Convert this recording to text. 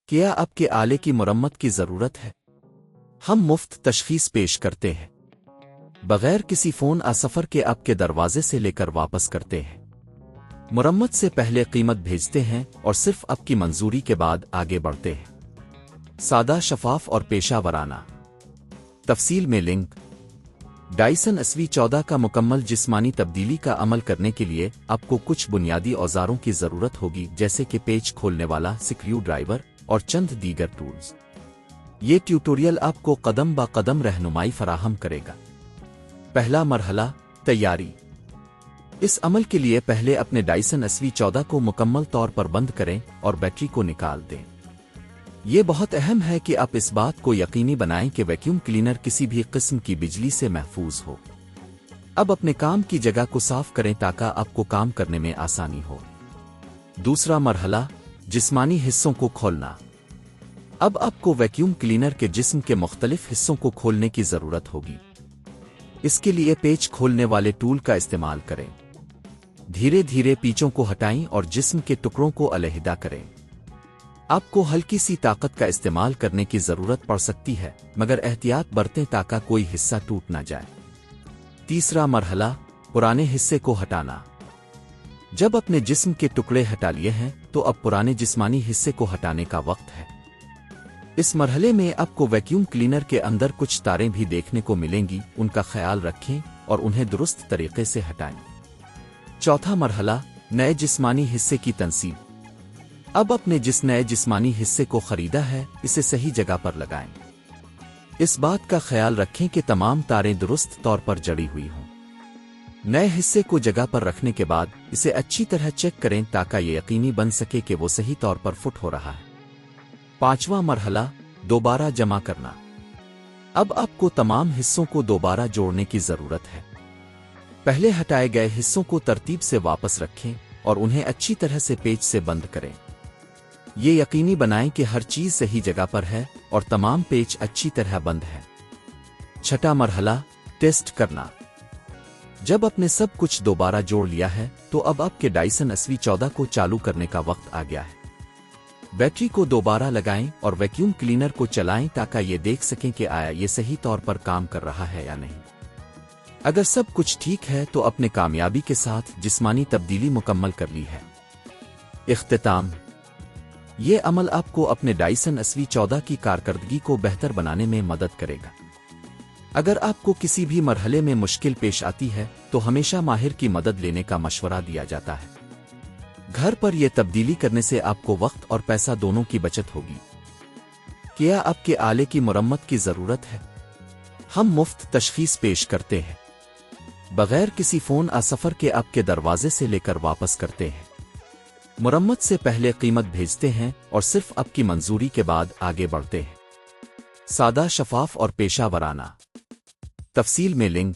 کیا آپ کے آلے کی مرمت کی ضرورت ہے؟ ہم مفت تشخیص پیش کرتے ہیں، بغیر کسی فون سفر کے آپ کے دروازے سے لے کر واپس کرتے ہیں۔ مرمت سے پہلے قیمت بھیجتے ہیں اور صرف آپ کی منظوری کے بعد آگے بڑھتے ہیں۔ سادہ، شفاف اور پیشہ ورانہ۔ تفصیل میں لنک۔ ڈائسن SV14 کا مکمل جسمانی تبدیلی کا عمل کرنے کے لیے آپ کو کچھ بنیادی اوزاروں کی ضرورت ہوگی، جیسے کہ پیچ کھولنے والا سکریو ڈرائیور اور چند دیگر ٹولز۔ یہ ٹیوٹوریل آپ کو قدم با قدم رہنمائی فراہم کرے گا۔ پہلا مرحلہ، تیاری۔ اس عمل کے لیے پہلے اپنے ڈائسن SV14 کو مکمل طور پر بند کریں اور بیٹری کو نکال دیں۔ یہ بہت اہم ہے کہ آپ اس بات کو یقینی بنائیں کہ ویکیوم کلینر کسی بھی قسم کی بجلی سے محفوظ ہو۔ اب اپنے کام کی جگہ کو صاف کریں تاکہ آپ کو کام کرنے میں آسانی ہو۔ دوسرا مرحلہ، جسمانی حصوں کو کھولنا۔ اب آپ کو ویکیوم کلینر کے جسم کے مختلف حصوں کو کھولنے کی ضرورت ہوگی۔ اس کے لیے پیچ کھولنے والے ٹول کا استعمال کریں۔ دھیرے دھیرے پیچوں کو ہٹائیں اور جسم کے ٹکڑوں کو علیحدہ کریں۔ آپ کو ہلکی سی طاقت کا استعمال کرنے کی ضرورت پڑ سکتی ہے، مگر احتیاط برتیں تاکہ کوئی حصہ ٹوٹ نہ جائے۔ تیسرا مرحلہ، پرانے حصے کو ہٹانا۔ جب اپنے جسم کے ٹکڑے ہٹا لیے ہیں تو اب پرانے جسمانی حصے کو ہٹانے کا وقت ہے۔ اس مرحلے میں آپ کو ویکیوم کلینر کے اندر کچھ تاریں بھی دیکھنے کو ملیں گی، ان کا خیال رکھیں اور انہیں درست طریقے سے ہٹائیں۔ چوتھا مرحلہ، نئے جسمانی حصے کی تنصیب۔ اب اپنے جس نئے جسمانی حصے کو خریدا ہے اسے صحیح جگہ پر لگائیں۔ اس بات کا خیال رکھیں کہ تمام تاریں درست طور پر جڑی ہوئی ہوں۔ نئے حصے کو جگہ پر رکھنے کے بعد اسے اچھی طرح چیک کریں تاکہ یہ یقینی بن سکے کہ وہ صحیح طور پر فٹ ہو رہا ہے۔ پانچواں مرحلہ، دوبارہ جمع کرنا۔ اب آپ کو تمام حصوں کو دوبارہ جوڑنے کی ضرورت ہے۔ پہلے ہٹائے گئے حصوں کو ترتیب سے واپس رکھیں اور انہیں اچھی طرح سے پیچ سے بند کریں۔ یہ یقینی بنائیں کہ ہر چیز صحیح جگہ پر ہے اور تمام پیچ اچھی طرح بند ہے۔ چھٹا مرحلہ، ٹیسٹ کرنا۔ جب آپ نے سب کچھ دوبارہ جوڑ لیا ہے تو اب آپ کے ڈائسن SV14 کو چالو کرنے کا وقت آ گیا ہے۔ بیٹری کو دوبارہ لگائیں اور ویکیوم کلینر کو چلائیں تاکہ یہ دیکھ سکیں کہ آیا یہ صحیح طور پر کام کر رہا ہے یا نہیں۔ اگر سب کچھ ٹھیک ہے تو اپنے کامیابی کے ساتھ جسمانی تبدیلی مکمل کر لی ہے۔ اختتام۔ یہ عمل آپ کو اپنے ڈائسن SV14 کی کارکردگی کو بہتر بنانے میں مدد کرے گا۔ اگر آپ کو کسی بھی مرحلے میں مشکل پیش آتی ہے تو ہمیشہ ماہر کی مدد لینے کا مشورہ دیا جاتا ہے۔ گھر پر یہ تبدیلی کرنے سے آپ کو وقت اور پیسہ دونوں کی بچت ہوگی۔ کیا آپ کے آلے کی مرمت کی ضرورت ہے؟ ہم مفت تشخیص پیش کرتے ہیں، بغیر کسی فون سفر کے آپ کے دروازے سے لے کر واپس کرتے ہیں۔ مرمت سے پہلے قیمت بھیجتے ہیں اور صرف آپ کی منظوری کے بعد آگے بڑھتے ہیں۔ سادہ، شفاف اور پیشہ ورانہ۔ تفصیل میں لنک۔